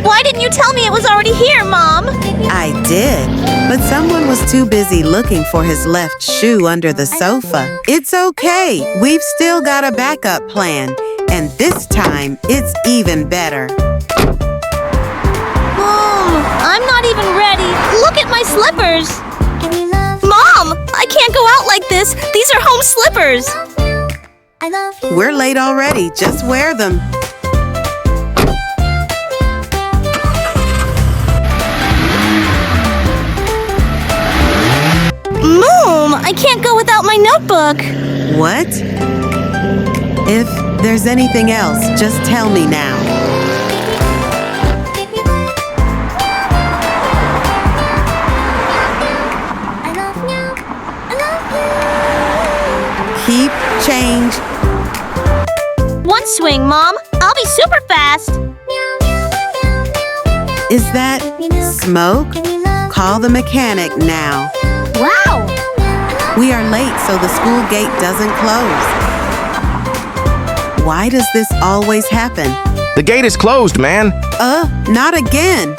Why didn't you tell me it was already here, Mom? I did, but someone was too busy looking for his left shoe under the sofa. It's okay. We've still got a backup plan, and this time it's even better. Mom, I'm not even ready. Look at my slippers. Mom, I can't go out like this. These are home slippers. We're late already. Just wear them. Mom, I can't go without my notebook. What? If there's anything else, just tell me now. Keep change. One swing, Mom. I'll be super fast. Is that smoke? Call the mechanic now. Wow. We are late, so the school gate doesn't close. Why does this always happen? The gate is closed, man. Not again.